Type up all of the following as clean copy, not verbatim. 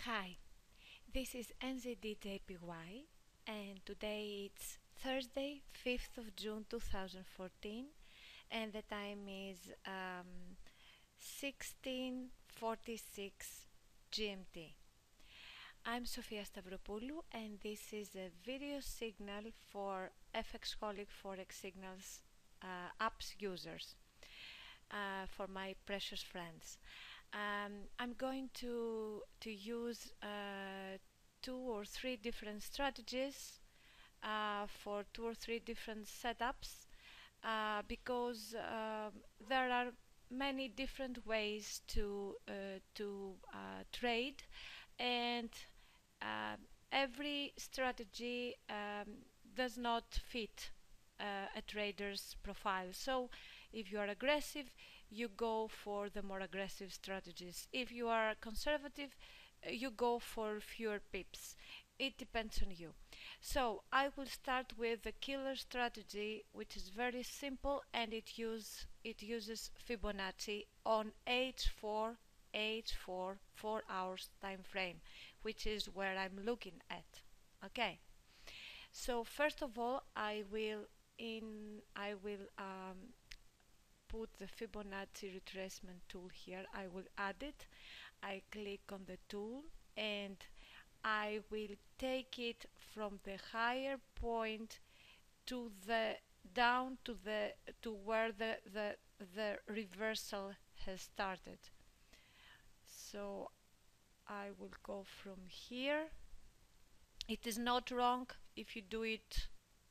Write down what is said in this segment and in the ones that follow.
Hi, this is NZDJPY and today it's Thursday, 5th of June 2014 and the time is 16:46 GMT. I'm Sofia Stavropoulou and this is a video signal for FXholic Forex Signals apps users, for my precious friends. I'm going to use two or three different strategies for two or three different setups because there are many different ways to trade, and uh, every strategy does not fit a trader's profile. So if you are aggressive, you go for the more aggressive strategies. If you are conservative, you go for fewer pips. It depends on you. So I will start with the killer strategy, which is very simple, and it uses Fibonacci on H4 4 hours time frame, which is where I'm looking at. Okay. So first of all, I will put the Fibonacci retracement tool here. I will add it. I click on the tool and I will take it from the higher point to the down to where the reversal has started. So I will go from here. It is not wrong if you do it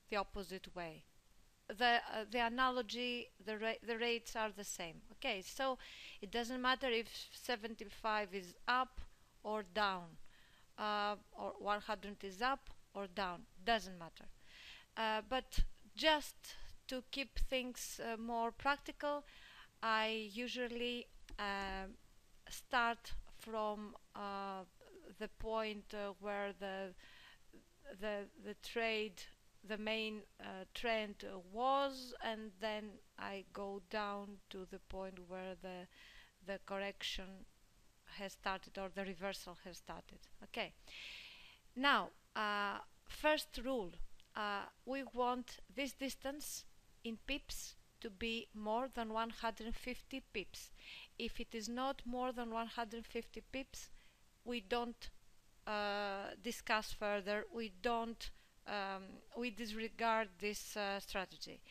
the opposite way. The analogy, the rates are the same. Okay, so it doesn't matter if 75 is up or down, or 100 is up or down, doesn't matter. But just to keep things more practical, I usually start from the point where the trade, the main trend was, and then I go down to the point where the correction has started, or the reversal has started. Okay, now first rule, we want this distance in pips to be more than 150 pips. If it is not more than 150 pips, we don't discuss further. We disregard this strategy.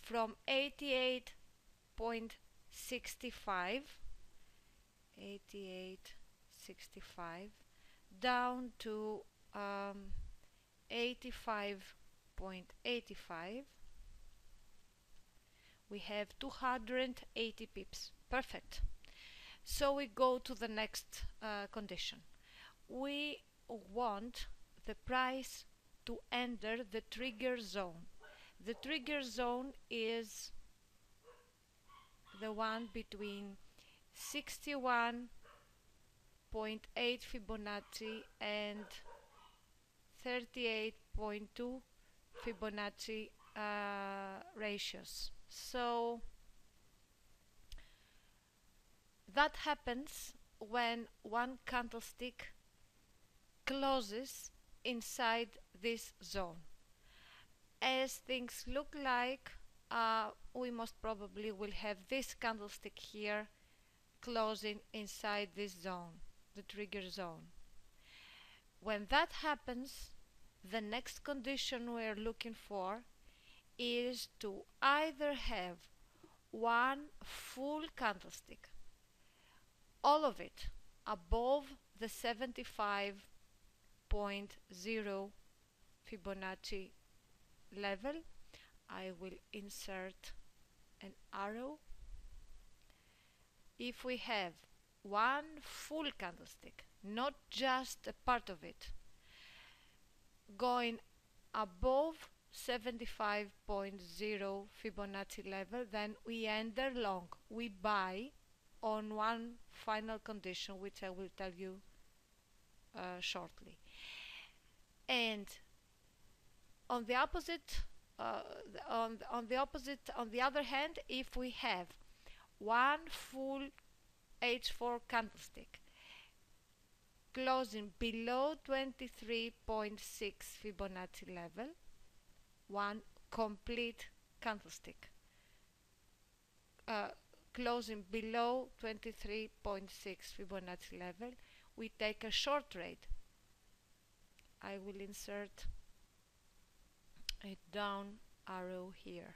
From 88.65 down to 85.85, we have 280 pips. Perfect. So we go to the next condition. We want the price to enter the trigger zone. The trigger zone is the one between 61.8 Fibonacci and 38.2 Fibonacci ratios. So that happens when one candlestick closes inside this zone. As things look like, we most probably will have this candlestick here closing inside this zone, the trigger zone. When that happens, the next condition we are looking for is to either have one full candlestick, all of it above the 75.0 Fibonacci level. I will insert an arrow. If we have one full candlestick, not just a part of it, going above 75.0 Fibonacci level, then we enter long. We buy on one final condition, which I will tell you shortly. And on the opposite, on the other hand, if we have one full H4 candlestick closing below 23.6 Fibonacci level, one complete candlestick closing below 23.6 Fibonacci level, we take a short trade. I will insert a down arrow here.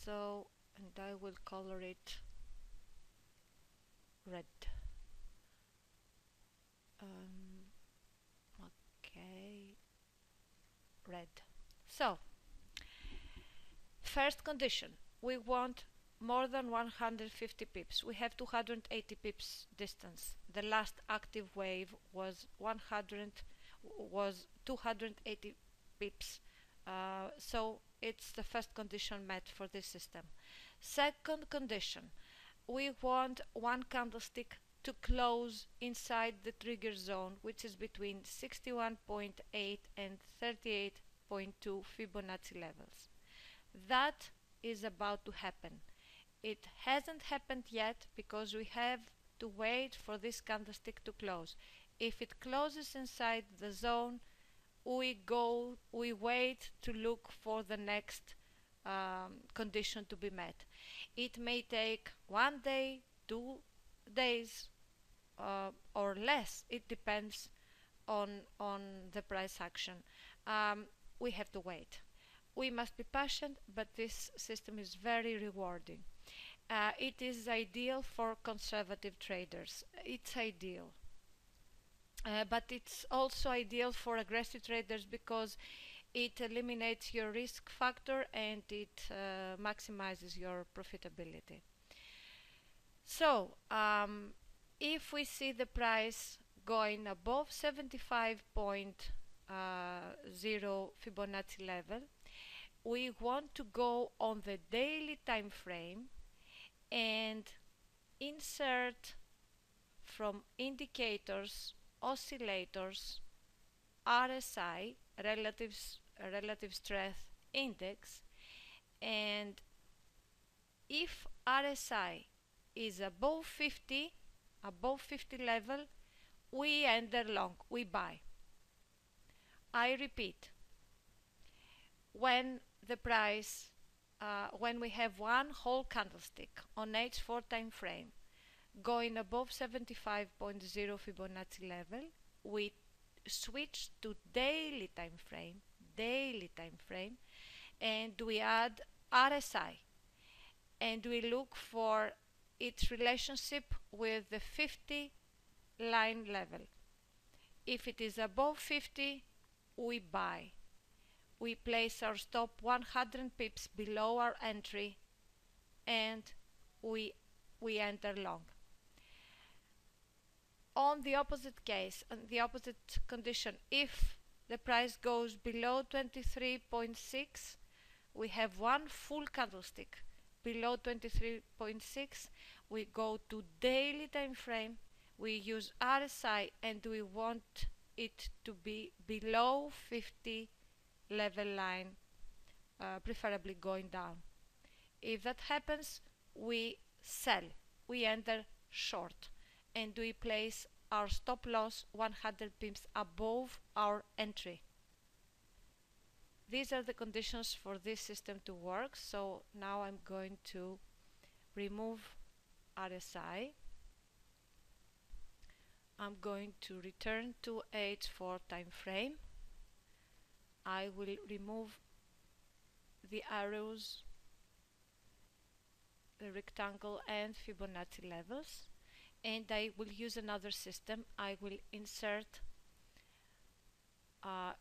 So, and I will color it red. Okay, red. So, first condition, we want more than 150 pips. We have 280 pips distance. The last active wave was 280 pips. So it's the first condition met for this system. Second condition, we want one candlestick to close inside the trigger zone, which is between 61.8 and 38.2 Fibonacci levels. That is about to happen. It hasn't happened yet because we have to wait for this candlestick to close. If it closes inside the zone, we wait to look for the next condition to be met. It may take 1 day, 2 days, or less. It depends on the price action. We have to wait. We must be patient, but this system is very rewarding. It is ideal for conservative traders. It's ideal. But it's also ideal for aggressive traders because it eliminates your risk factor and it maximizes your profitability. So, if we see the price going above 75.0 Fibonacci level, we want to go on the daily time frame and insert from indicators, oscillators, RSI, relative strength index, and if RSI is above 50 level, we enter long, we buy. I repeat, when the price, when we have one whole candlestick on H4 time frame going above 75.0 Fibonacci level, we switch to daily time frame, and we add RSI, and we look for its relationship with the 50 line level. If it is above 50, we buy. We place our stop 100 pips below our entry, and we enter long. On the opposite case, on the opposite condition, if the price goes below 23.6, we have one full candlestick below 23.6, we go to daily time frame, we use RSI, and we want it to be below 50 level line, preferably going down. If that happens, we sell, we enter short, and we place our stop loss 100 pips above our entry. These are the conditions for this system to work. So now I'm going to remove RSI. I'm going to return to H4 time frame. I will remove the arrows, the rectangle and Fibonacci levels, and I will use another system. I will insert,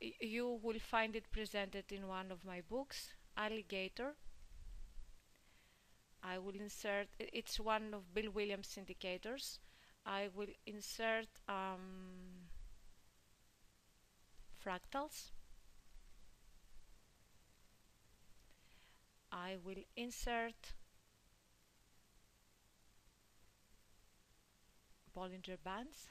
you will find it presented in one of my books, alligator. I will insert, it's one of Bill Williams' indicators. I will insert fractals. I will insert Bollinger Bands,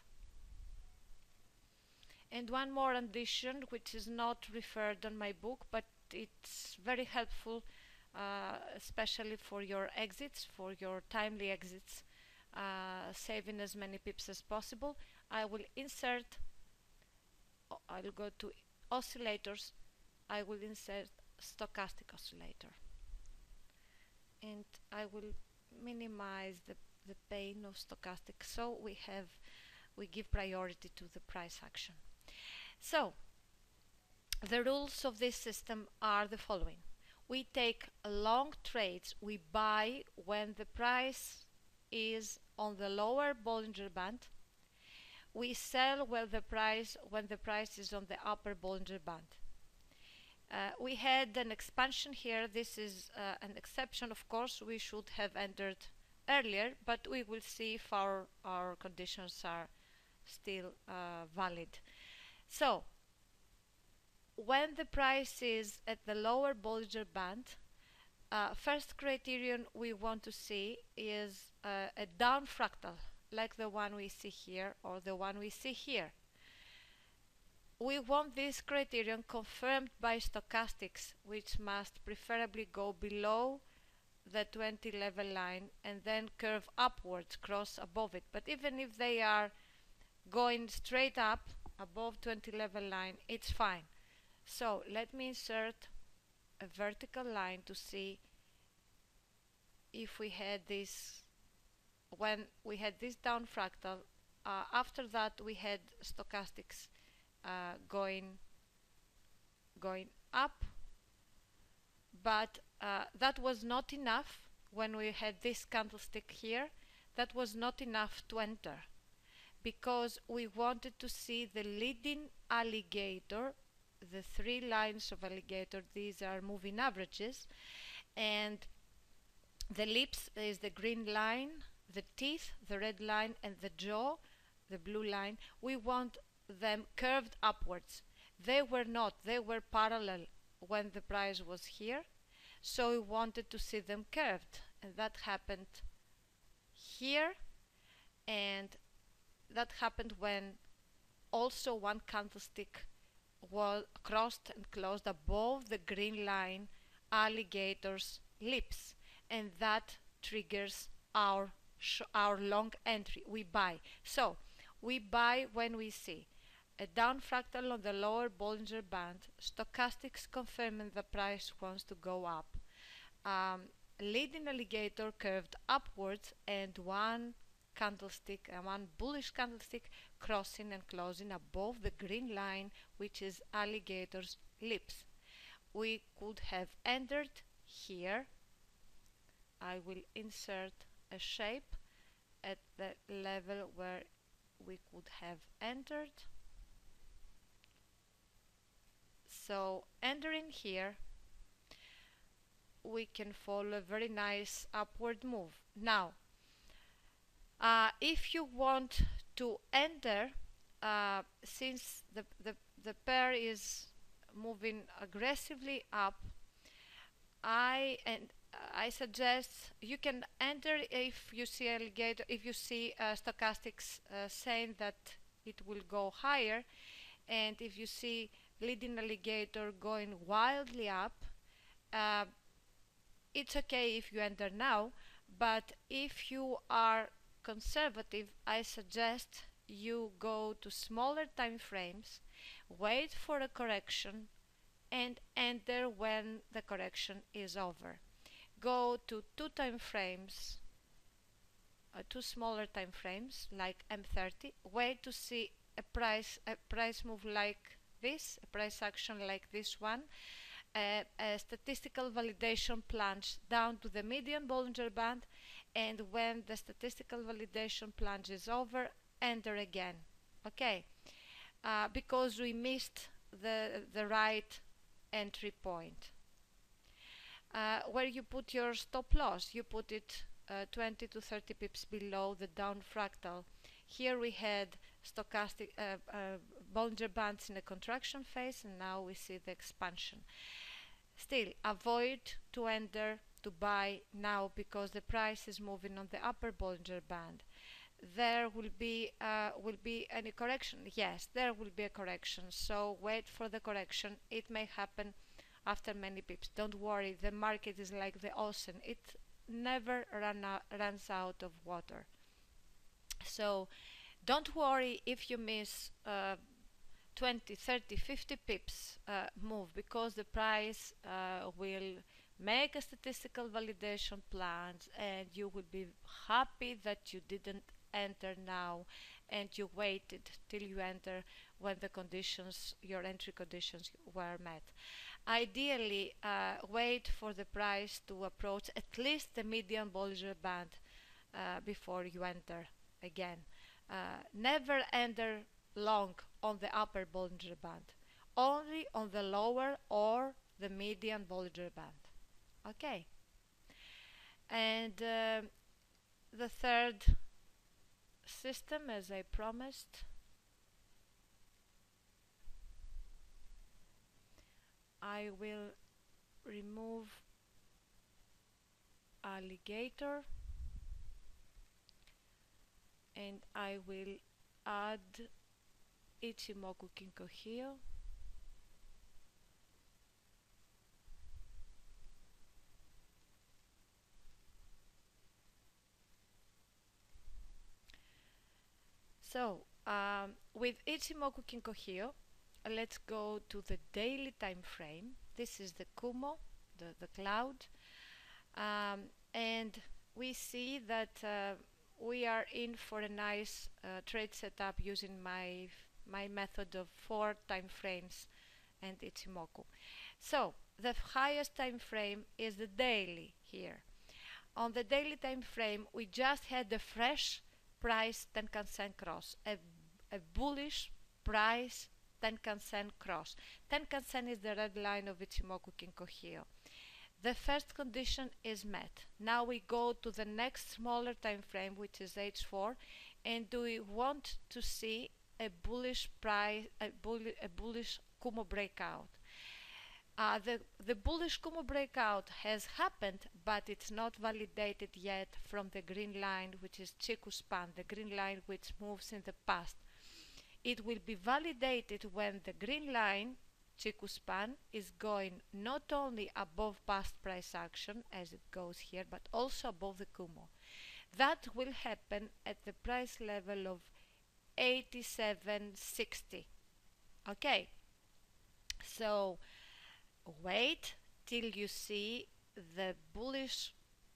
and one more addition which is not referred on my book, but it's very helpful especially for your exits, for your timely exits, saving as many pips as possible. I will insert, I'll go to oscillators, I will insert stochastic oscillator, and I will minimize the pain of stochastic, so we give priority to the price action. So the rules of this system are the following. We take long trades, we buy when the price is on the lower Bollinger Band, we sell when the price is on the upper Bollinger Band. We had an expansion here. This is an exception, of course. We should have entered earlier, but we will see if our conditions are still valid. So when the price is at the lower Bollinger Band, first criterion we want to see is a down fractal, like the one we see here or the one we see here. We want this criterion confirmed by stochastics, which must preferably go below the 20 level line and then curve upwards, cross above it. But even if they are going straight up above 20 level line, it's fine. So let me insert a vertical line to see if we had this, when we had this down fractal. After that we had stochastics going up, but that was not enough. When we had this candlestick here, that was not enough to enter, because we wanted to see the leading alligator, the three lines of alligator. These are moving averages, and the lips is the green line, the teeth, the red line, and the jaw, the blue line. We want them curved upwards. They were not, they were parallel when the price was here, so we wanted to see them curved, and that happened here, and that happened when also one candlestick was crossed and closed above the green line alligator's lips, and that triggers our long entry. We buy. So we buy when we see a down fractal on the lower Bollinger Band, stochastics confirming the price wants to go up, leading alligator curved upwards, and one candlestick, one bullish candlestick crossing and closing above the green line, which is alligator's lips. We could have entered here. I will insert a shape at the level where we could have entered. So entering here, we can follow a very nice upward move. Now, if you want to enter, since the pair is moving aggressively up, I suggest you can enter if you see alligator, if you see stochastics saying that it will go higher, and if you see leading alligator going wildly up, it's okay if you enter now. But if you are conservative, I suggest you go to smaller time frames, wait for a correction, and enter when the correction is over. Go to two smaller time frames like M30, wait to see a price move like this, a price action like this one, a statistical validation plunge down to the median Bollinger Band, and when the statistical validation plunge is over, enter again. Okay, because we missed the right entry point. Where you put your stop loss, you put it 20 to 30 pips below the down fractal. Here we had stochastic Bollinger Bands in a contraction phase, and now we see the expansion. Still, avoid to enter, to buy now, because the price is moving on the upper Bollinger Band. There will be any correction? Yes, there will be a correction, so wait for the correction. It may happen after many pips. Don't worry, the market is like the ocean. It never runs out of water. So don't worry if you miss 20, 30, 50 pips move, because the price will make a statistical validation plans, and you will be happy that you didn't enter now and you waited till you enter when the conditions, your entry conditions, were met. Ideally, wait for the price to approach at least the median Bollinger Band before you enter again. Never enter long on the upper Bollinger Band, only on the lower or the median Bollinger Band. Okay. And the third system, as I promised, I will remove alligator and I will add Ichimoku Kinkohio. So with Ichimoku Kinkohio, let's go to the daily time frame. This is the Kumo, the cloud, and we see that we are in for a nice trade setup using my method of 4 time frames and Ichimoku. So the highest time frame is the daily here. On the daily time frame, we just had the fresh price Tenkan-sen cross, a bullish price Tenkan-sen cross. Tenkan-sen is the red line of Ichimoku Kinkohio. The first condition is met. Now we go to the next smaller time frame, which is H4, and we want to see a bullish price, a bullish Kumo breakout. The bullish Kumo breakout has happened, but it's not validated yet from the green line, which is Chiku span, the green line which moves in the past. It will be validated when the green line, Chiku span, is going not only above past price action, as it goes here, but also above the Kumo. That will happen at the price level of 87.60. Okay, so wait till you see the bullish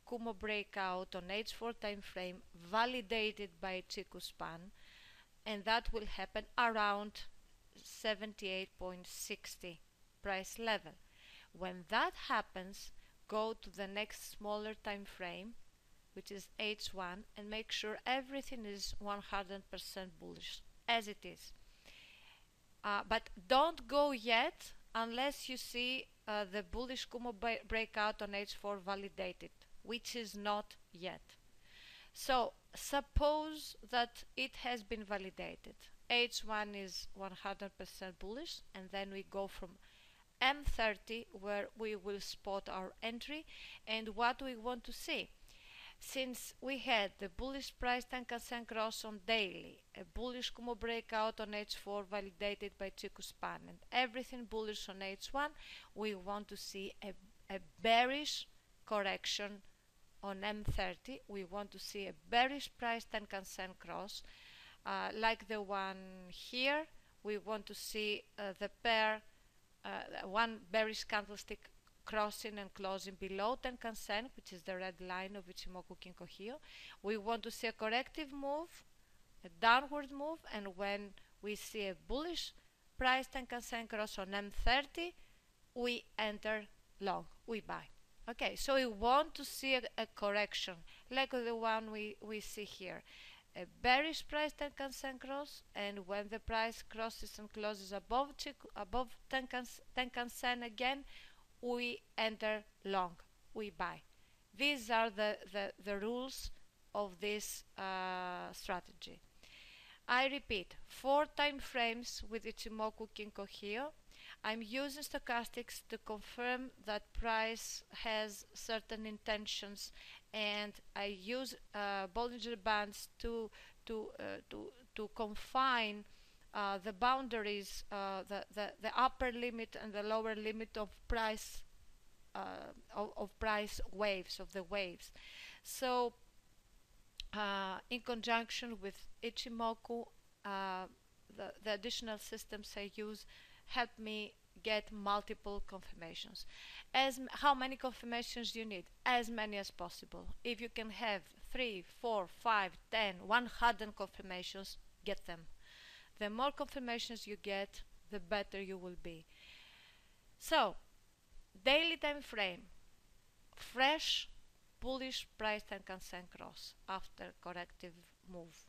Kumo breakout on H4 time frame validated by Chiku span, and that will happen around 78.60 price level. When that happens, go to the next smaller time frame, which is H1, and make sure everything is 100% bullish, as it is. But don't go yet unless you see the bullish Kumo breakout on H4 validated, which is not yet. So suppose that it has been validated. H1 is 100% bullish, and then we go from M30, where we will spot our entry and what we want to see. Since we had the bullish price Tenkan-sen cross on daily, a bullish Kumo breakout on H4 validated by Chiku span, and everything bullish on H1, we want to see a bearish correction on M30. We want to see a bearish price Tenkan-sen cross, like the one here. We want to see the pair, one bearish candlestick crossing and closing below Tenkan-sen, which is the red line of Ichimoku Kinkohio. We want to see a corrective move, a downward move, and when we see a bullish price Tenkan-sen cross on M30, we enter long, we buy. Okay, so we want to see a correction like the one we see here. A bearish price Tenkan-sen cross, and when the price crosses and closes above Tenkan-sen again, we enter long, we buy. These are the rules of this strategy. I repeat, 4 time frames with Ichimoku Kinkohio. I'm using stochastics to confirm that price has certain intentions, and I use Bollinger Bands to confine the boundaries, the upper limit and the lower limit of price of price waves of the waves. So in conjunction with Ichimoku, the additional systems I use help me get multiple confirmations. How many confirmations you need? As many as possible. If you can have 3, 4, 5, 10, 100 confirmations, get them. The more confirmations you get, the better you will be. So, daily time frame, fresh bullish price Tenkan-sen cross after corrective move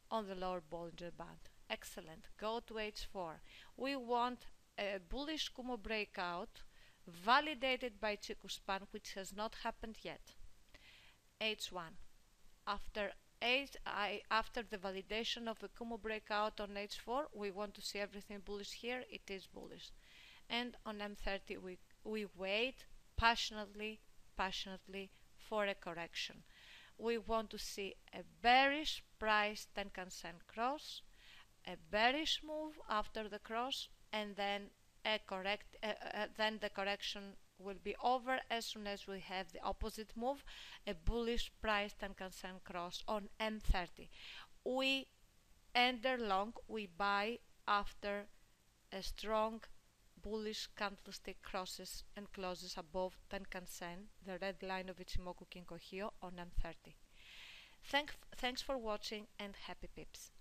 on the lower Bollinger Band. Excellent. Go to H4. We want a bullish Kumo breakout validated by Chiku span, which has not happened yet. H1. After the validation of a Kumo breakout on H4, we want to see everything bullish here. It is bullish. And on M30, we wait passionately for a correction. We want to see a bearish price Tenkan-sen cross, a bearish move after the cross, and then then the correction will be over as soon as we have the opposite move, a bullish price Tenkan-sen cross on M30. We enter long, we buy after a strong bullish candlestick crosses and closes above Tenkan-sen, the red line of Ichimoku Kinko Hyo on M30. Thanks for watching and happy pips.